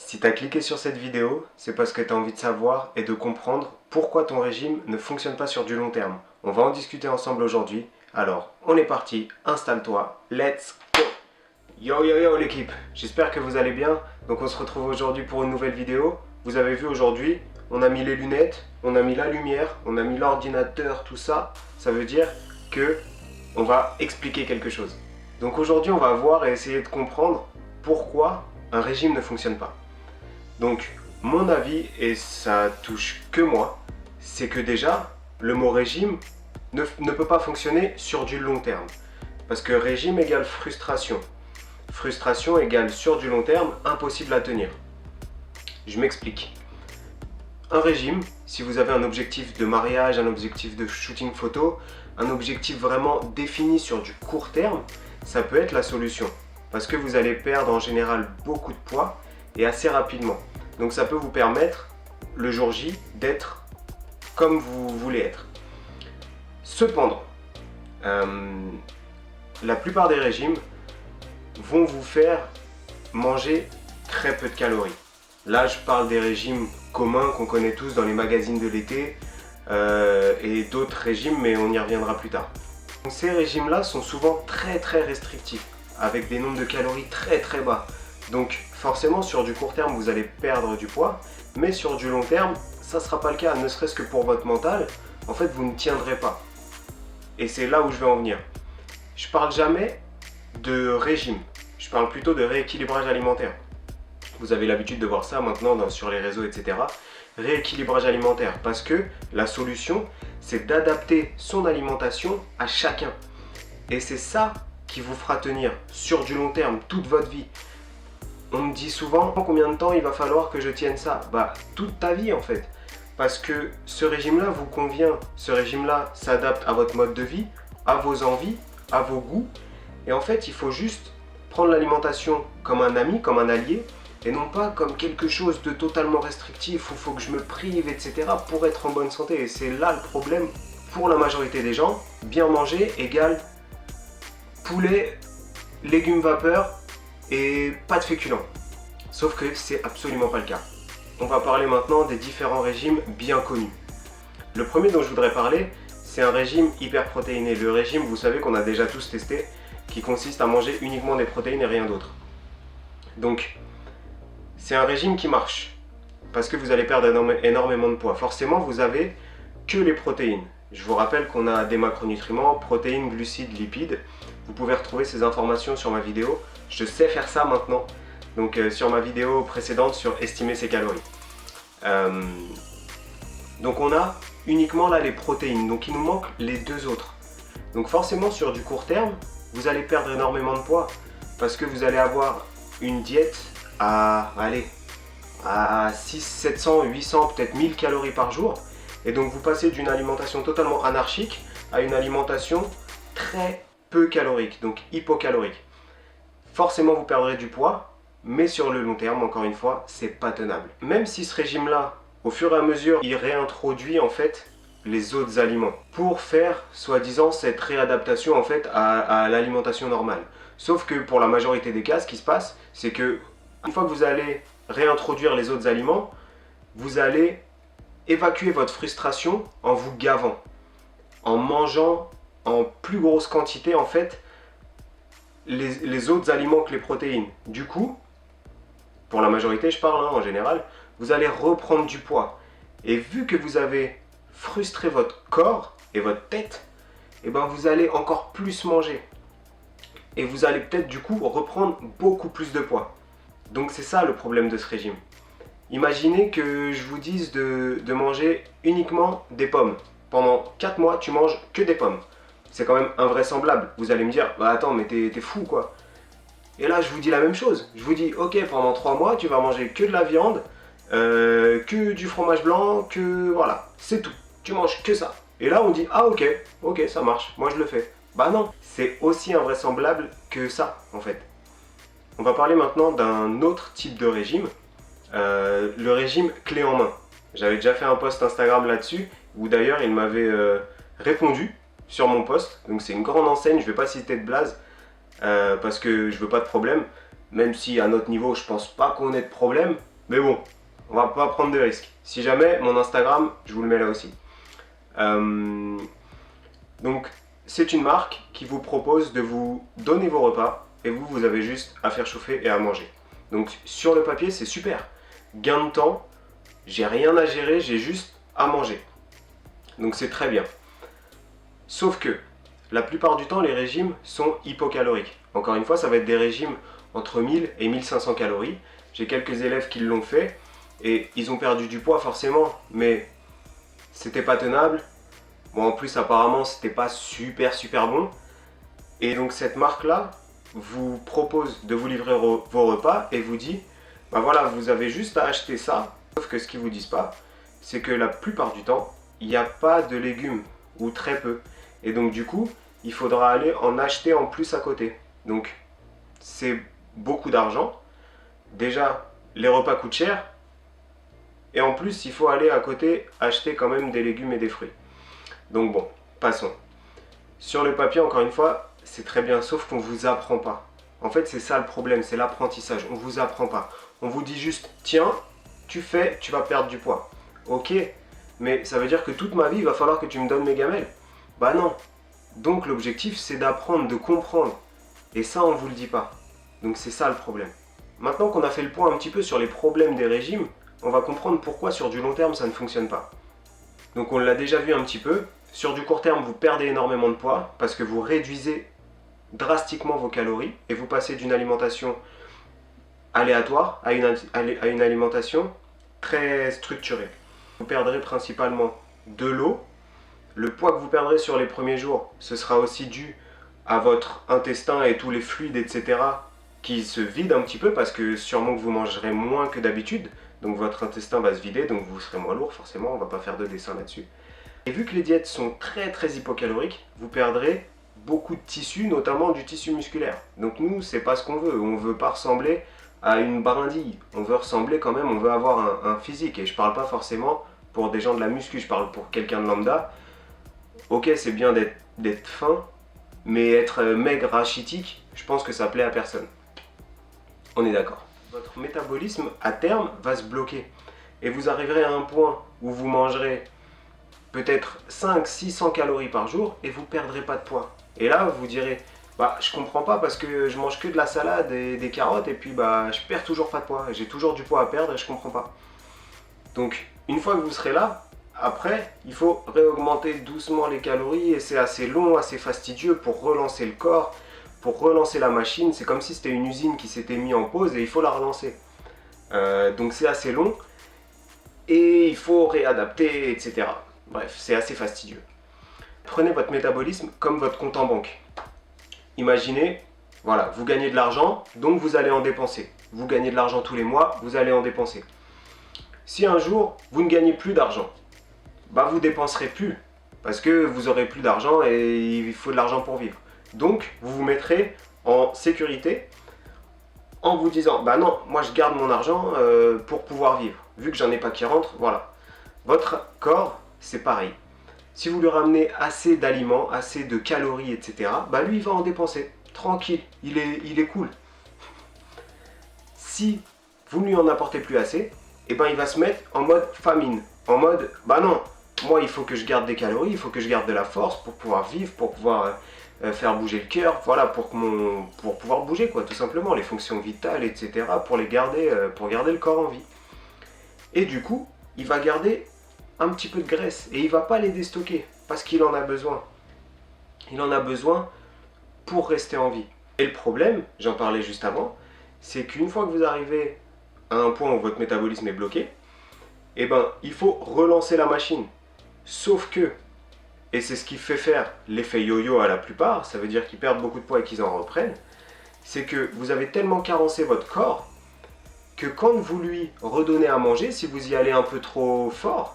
Si tu as cliqué sur cette vidéo, c'est parce que tu as envie de savoir et de comprendre pourquoi ton régime ne fonctionne pas sur du long terme. On va en discuter ensemble aujourd'hui. Alors, on est parti, installe-toi, let's go! Yo yo yo l'équipe, j'espère que vous allez bien. Donc on se retrouve aujourd'hui pour une nouvelle vidéo. Vous avez vu aujourd'hui, on a mis les lunettes, on a mis la lumière, on a mis l'ordinateur, tout ça. Ça veut dire que on va expliquer quelque chose. Donc aujourd'hui on va voir et essayer de comprendre pourquoi un régime ne fonctionne pas. Donc mon avis, et ça touche que moi, c'est que déjà le mot régime ne peut pas fonctionner sur du long terme. Parce que régime égale frustration. Frustration égale sur du long terme, impossible à tenir. Je m'explique. Un régime, si vous avez un objectif de mariage, un objectif de shooting photo, un objectif vraiment défini sur du court terme, ça peut être la solution. Parce que vous allez perdre en général beaucoup de poids et assez rapidement. Donc ça peut vous permettre, le jour J, d'être comme vous voulez être. Cependant, la plupart des régimes vont vous faire manger très peu de calories. Là, je parle des régimes communs qu'on connaît tous dans les magazines de l'été et d'autres régimes, mais on y reviendra plus tard. Donc, ces régimes-là sont souvent très restrictifs, avec des nombres de calories très bas. Donc forcément, sur du court terme, vous allez perdre du poids, mais sur du long terme, ça ne sera pas le cas, ne serait-ce que pour votre mental. En fait, vous ne tiendrez pas. Et c'est là où je vais en venir. Je parle jamais de régime, je parle plutôt de rééquilibrage alimentaire. Vous avez l'habitude de voir ça maintenant sur les réseaux, etc. Rééquilibrage alimentaire, parce que la solution, c'est d'adapter son alimentation à chacun. Et c'est ça qui vous fera tenir sur du long terme, toute votre vie. On me dit souvent combien de temps il va falloir que je tienne ça. Bah, toute ta vie en fait. Parce que ce régime-là vous convient. Ce régime-là s'adapte à votre mode de vie, à vos envies, à vos goûts. Et en fait, il faut juste prendre l'alimentation comme un ami, comme un allié, et non pas comme quelque chose de totalement restrictif où il faut que je me prive, etc. pour être en bonne santé. Et c'est là le problème pour la majorité des gens. Bien manger égale poulet, légumes vapeur et pas de féculents. Sauf que c'est absolument pas le cas. On va parler maintenant des différents régimes bien connus. Le premier dont je voudrais parler, c'est un régime hyperprotéiné. Le régime, vous savez qu'on a déjà tous testé, qui consiste à manger uniquement des protéines et rien d'autre. Donc, c'est un régime qui marche, parce que vous allez perdre énormément de poids. Forcément, vous avez que les protéines. Je vous rappelle qu'on a des macronutriments, protéines, glucides, lipides. Vous pouvez retrouver ces informations sur ma vidéo. Je sais faire ça maintenant. Donc sur ma vidéo précédente sur estimer ses calories. Donc on a uniquement là les protéines. Donc il nous manque les deux autres. Donc forcément sur du court terme, vous allez perdre énormément de poids. Parce que vous allez avoir une diète à 600, 700, 800, peut-être 1000 calories par jour. Et donc vous passez d'une alimentation totalement anarchique à une alimentation très peu calorique, donc hypocalorique. Forcément vous perdrez du poids, mais sur le long terme, encore une fois, c'est pas tenable. Même si ce régime-là, au fur et à mesure, il réintroduit en fait les autres aliments pour faire, soi-disant, cette réadaptation en fait à l'alimentation normale. Sauf que pour la majorité des cas, ce qui se passe, c'est que une fois que vous allez réintroduire les autres aliments, vous allez évacuer votre frustration en vous gavant, en mangeant en plus grosse quantité en fait les autres aliments que les protéines. Du coup, pour la majorité je parle en général, vous allez reprendre du poids. Et vu que vous avez frustré votre corps et votre tête, et ben vous allez encore plus manger. Et vous allez peut-être du coup reprendre beaucoup plus de poids. Donc c'est ça le problème de ce régime. Imaginez que je vous dise de manger uniquement des pommes. Pendant 4 mois, tu manges que des pommes. C'est quand même invraisemblable. Vous allez me dire, bah attends, mais t'es fou quoi. Et là, je vous dis la même chose. Je vous dis, ok, pendant 3 mois, tu vas manger que de la viande, que du fromage blanc, que voilà, c'est tout. Tu manges que ça. Et là, on dit, ah ok, ça marche, moi je le fais. Bah non, c'est aussi invraisemblable que ça, en fait. On va parler maintenant d'un autre type de régime. Le régime clé en main. J'avais déjà fait un post Instagram là-dessus, où d'ailleurs il m'avait répondu sur mon post. Donc c'est une grande enseigne, je vais pas citer de blase, parce que je veux pas de problème. Même si à notre niveau je pense pas qu'on ait de problème, Mais bon, on va pas prendre de risques. Si jamais, mon Instagram, je vous le mets là aussi. Euh, donc, c'est une marque qui vous propose de vous donner vos repas et vous, vous avez juste à faire chauffer et à manger. Donc, sur le papier, c'est super. Gain de temps, j'ai rien à gérer, j'ai juste à manger. Donc, c'est très bien. Sauf que, la plupart du temps, les régimes sont hypocaloriques. Encore une fois, ça va être des régimes entre 1000 et 1500 calories. J'ai quelques élèves qui l'ont fait et ils ont perdu du poids forcément, mais c'était pas tenable. Bon, en plus, apparemment, c'était pas super bon. Et donc, cette marque-là vous propose de vous livrer vos repas et vous dit, bah voilà, vous avez juste à acheter ça. Sauf que ce qu'ils vous disent pas, c'est que la plupart du temps, il n'y a pas de légumes ou très peu. Et donc, du coup, il faudra aller en acheter en plus à côté. Donc, c'est beaucoup d'argent. Déjà, les repas coûtent cher. Et en plus, il faut aller à côté acheter quand même des légumes et des fruits. Donc bon, passons. Sur le papier, encore une fois, c'est très bien, sauf qu'on ne vous apprend pas. En fait, c'est ça le problème, c'est l'apprentissage. On ne vous apprend pas. On vous dit juste, tiens, tu fais, tu vas perdre du poids. Ok, mais ça veut dire que toute ma vie, il va falloir que tu me donnes mes gamelles. Bah non. Donc l'objectif, c'est d'apprendre, de comprendre. Et ça, on ne vous le dit pas. Donc c'est ça le problème. Maintenant qu'on a fait le point un petit peu sur les problèmes des régimes, on va comprendre pourquoi sur du long terme, ça ne fonctionne pas. Donc on l'a déjà vu un petit peu. Sur du court terme, vous perdez énormément de poids parce que vous réduisez drastiquement vos calories et vous passez d'une alimentation aléatoire à une alimentation très structurée. Vous perdrez principalement de l'eau. Le poids que vous perdrez sur les premiers jours, ce sera aussi dû à votre intestin et tous les fluides, etc. qui se vident un petit peu parce que sûrement que vous mangerez moins que d'habitude. Donc votre intestin va se vider, donc vous serez moins lourd forcément, on ne va pas faire de dessin là-dessus. Et vu que les diètes sont très hypocaloriques, vous perdrez beaucoup de tissus, notamment du tissu musculaire. Donc nous, c'est pas ce qu'on veut. On veut pas ressembler à une brindille. On veut ressembler quand même, on veut avoir un physique. Et je parle pas forcément pour des gens de la muscu, je parle pour quelqu'un de lambda. Ok, c'est bien d'être fin, mais être maigre, rachitique, je pense que ça plaît à personne. On est d'accord. Votre métabolisme, à terme, va se bloquer. Et vous arriverez à un point où vous mangerez peut-être 500-600 calories par jour et vous ne perdrez pas de poids. Et là, vous direz, bah je comprends pas parce que je mange que de la salade et des carottes et puis bah je perds toujours pas de poids. J'ai toujours du poids à perdre et je comprends pas. Donc, une fois que vous serez là, après, il faut réaugmenter doucement les calories et c'est assez long, assez fastidieux pour relancer le corps, pour relancer la machine. C'est comme si c'était une usine qui s'était mise en pause et il faut la relancer. Donc c'est assez long et il faut réadapter, etc. Bref, c'est assez fastidieux. Prenez votre métabolisme comme votre compte en banque. Imaginez, voilà, vous gagnez de l'argent, donc vous allez en dépenser. Vous gagnez de l'argent tous les mois, vous allez en dépenser. Si un jour, vous ne gagnez plus d'argent, bah vous dépenserez plus, parce que vous aurez plus d'argent et il faut de l'argent pour vivre. Donc, vous vous mettrez en sécurité en vous disant, bah non, moi je garde mon argent pour pouvoir vivre. Vu que j'en ai pas qui rentre, voilà. Votre corps, c'est pareil. Si vous lui ramenez assez d'aliments, assez de calories, etc., bah lui, il va en dépenser. Tranquille, il est cool. Si vous ne lui en apportez plus assez, et ben il va se mettre en mode famine. En mode, bah non, moi il faut que je garde des calories, il faut que je garde de la force pour pouvoir vivre, pour pouvoir faire bouger le cœur, voilà, pour pouvoir bouger, quoi, tout simplement, les fonctions vitales, etc., pour garder le corps en vie. Et du coup, il va garder un petit peu de graisse et il va pas les déstocker parce qu'il en a besoin. Il en a besoin pour rester en vie. Et le problème, j'en parlais juste avant, c'est qu'une fois que vous arrivez à un point où votre métabolisme est bloqué, eh ben, il faut relancer la machine. Sauf que, et c'est ce qui fait faire l'effet yo-yo à la plupart, ça veut dire qu'ils perdent beaucoup de poids et qu'ils en reprennent, c'est que vous avez tellement carencé votre corps que quand vous lui redonnez à manger, si vous y allez un peu trop fort,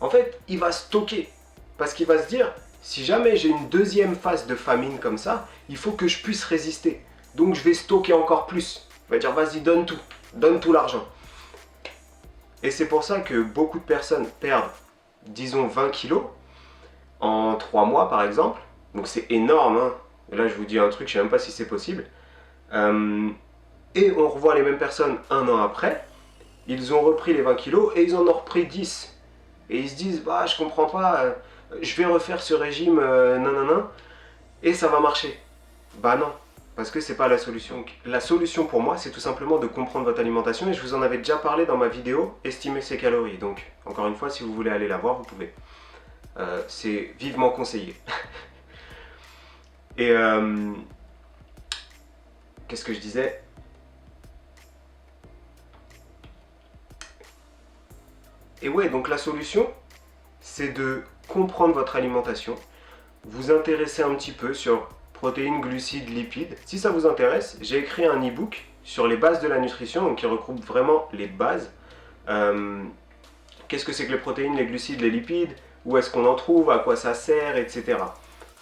en fait, il va stocker. Parce qu'il va se dire, si jamais j'ai une deuxième phase de famine comme ça, il faut que je puisse résister. Donc je vais stocker encore plus. Il va dire, vas-y, donne tout l'argent. Et c'est pour ça que beaucoup de personnes perdent, disons, 20 kilos en 3 mois par exemple. Donc c'est énorme, hein. Et là je vous dis un truc, je ne sais même pas si c'est possible. Et on revoit les mêmes personnes un an après. ils ont repris les 20 kilos et ils en ont repris 10. Et ils se disent, bah je comprends pas, je vais refaire ce régime, nanana, et ça va marcher. Bah non, parce que c'est pas la solution. La solution pour moi, c'est tout simplement de comprendre votre alimentation, et je vous en avais déjà parlé dans ma vidéo Estimer ses calories. Donc, encore une fois, si vous voulez aller la voir, vous pouvez. C'est vivement conseillé. Et qu'est-ce que je disais? Et ouais, donc la solution, c'est de comprendre votre alimentation, vous intéresser un petit peu sur protéines, glucides, lipides. Si ça vous intéresse, j'ai écrit un e-book sur les bases de la nutrition, donc qui regroupe vraiment les bases. Qu'est-ce que c'est que les protéines, les glucides, les lipides, où est-ce qu'on en trouve, à quoi ça sert, etc.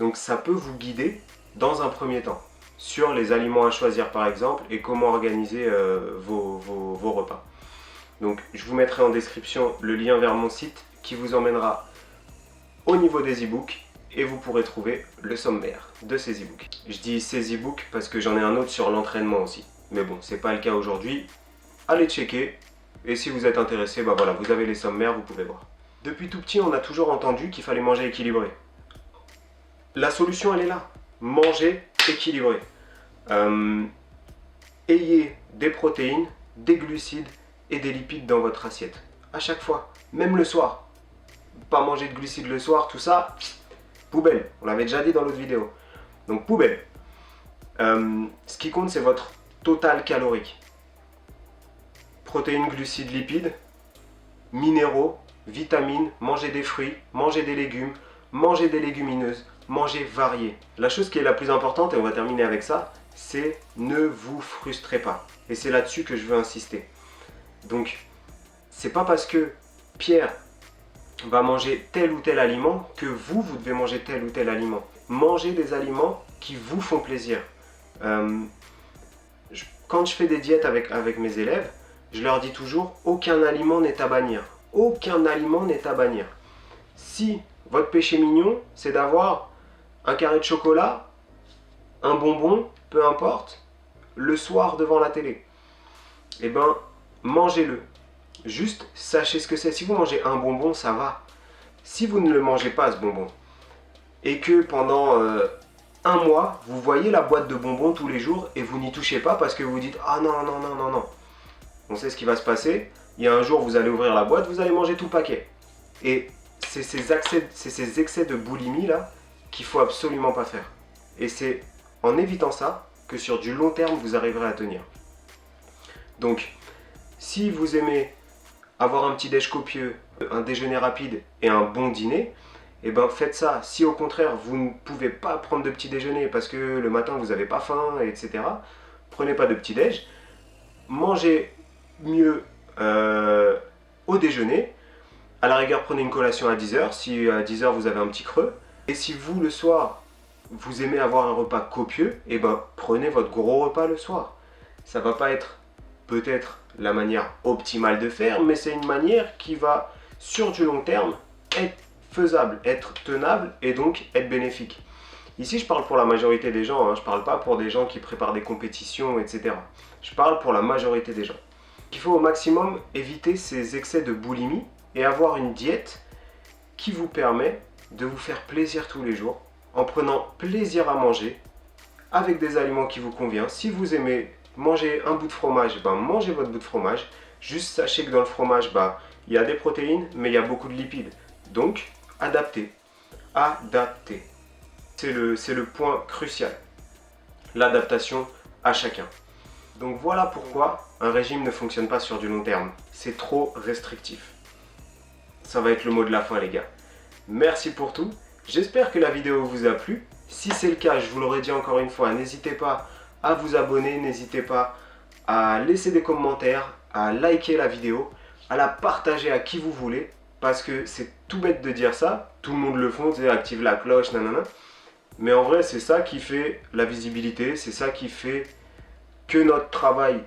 Donc ça peut vous guider dans un premier temps sur les aliments à choisir par exemple et comment organiser vos repas. Donc je vous mettrai en description le lien vers mon site qui vous emmènera au niveau des e-books et vous pourrez trouver le sommaire de ces e-books. Je dis ces e-books parce que j'en ai un autre sur l'entraînement aussi. Mais bon, c'est pas le cas aujourd'hui. Allez checker et si vous êtes intéressé, bah voilà, vous avez les sommaires, vous pouvez voir. Depuis tout petit, on a toujours entendu qu'il fallait manger équilibré. La solution, elle est là. Manger équilibré. Ayez des protéines, des glucides et des lipides dans votre assiette. À chaque fois, même le soir. Pas manger de glucides le soir, tout ça, poubelle. On l'avait déjà dit dans l'autre vidéo. Donc poubelle. Ce qui compte, c'est votre total calorique. Protéines, glucides, lipides, minéraux, vitamines, manger des fruits, manger des légumes, manger des légumineuses, manger varié. La chose qui est la plus importante, et on va terminer avec ça, c'est ne vous frustrez pas. Et c'est là-dessus que je veux insister. Donc, c'est pas parce que Pierre va manger tel ou tel aliment que vous devez manger tel ou tel aliment. Mangez des aliments qui vous font plaisir. Quand je fais des diètes avec mes élèves, je leur dis toujours, aucun aliment n'est à bannir. Aucun aliment n'est à bannir. Si votre péché mignon, c'est d'avoir un carré de chocolat, un bonbon, peu importe, le soir devant la télé, eh ben, mangez-le. Juste, sachez ce que c'est. Si vous mangez un bonbon, ça va. Si vous ne le mangez pas, ce bonbon, et que pendant un mois, vous voyez la boîte de bonbons tous les jours et vous n'y touchez pas parce que vous dites « Ah non, non, non, non, non ». On sait ce qui va se passer. Il y a un jour, vous allez ouvrir la boîte, vous allez manger tout le paquet. Et c'est ces excès de boulimie là qu'il faut absolument pas faire. Et c'est en évitant ça que sur du long terme, vous arriverez à tenir. Donc, si vous aimez avoir un petit déj copieux, un déjeuner rapide et un bon dîner, et ben faites ça. Si au contraire, vous ne pouvez pas prendre de petit déjeuner parce que le matin, vous n'avez pas faim, etc., prenez pas de petit déj. Mangez mieux au déjeuner. À la rigueur, prenez une collation à 10h, si à 10h vous avez un petit creux. Et si vous, le soir, vous aimez avoir un repas copieux, et ben prenez votre gros repas le soir. Ça va pas être peut-être la manière optimale de faire, mais c'est une manière qui va, sur du long terme, être faisable, être tenable et donc être bénéfique. Ici, je parle pour la majorité des gens, hein, je parle pas pour des gens qui préparent des compétitions, etc. Je parle pour la majorité des gens. Il faut au maximum éviter ces excès de boulimie et avoir une diète qui vous permet de vous faire plaisir tous les jours en prenant plaisir à manger avec des aliments qui vous conviennent. Si vous aimez manger un bout de fromage, ben mangez votre bout de fromage. Juste sachez que dans le fromage, ben, il y a des protéines, mais il y a beaucoup de lipides. Donc, adaptez. Adaptez. C'est le point crucial. L'adaptation à chacun. Donc voilà pourquoi un régime ne fonctionne pas sur du long terme. C'est trop restrictif. Ça va être le mot de la fin, les gars. Merci pour tout. J'espère que la vidéo vous a plu. Si c'est le cas, je vous l'aurais dit encore une fois, n'hésitez pas à vous abonner, n'hésitez pas à laisser des commentaires, à liker la vidéo, à la partager à qui vous voulez, parce que c'est tout bête de dire ça, tout le monde le fait, c'est active la cloche, nanana. Mais en vrai, c'est ça qui fait la visibilité, c'est ça qui fait que notre travail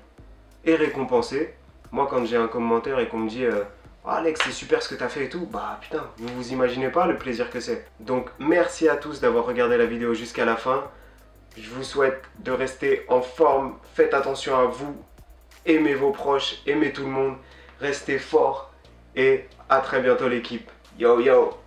est récompensé. Moi, quand j'ai un commentaire et qu'on me dit oh, Alex, c'est super ce que tu as fait et tout, bah putain, vous imaginez pas le plaisir que c'est. Donc, merci à tous d'avoir regardé la vidéo jusqu'à la fin. Je vous souhaite de rester en forme, faites attention à vous, aimez vos proches, aimez tout le monde restez forts et à très bientôt l'équipe. Yo yo!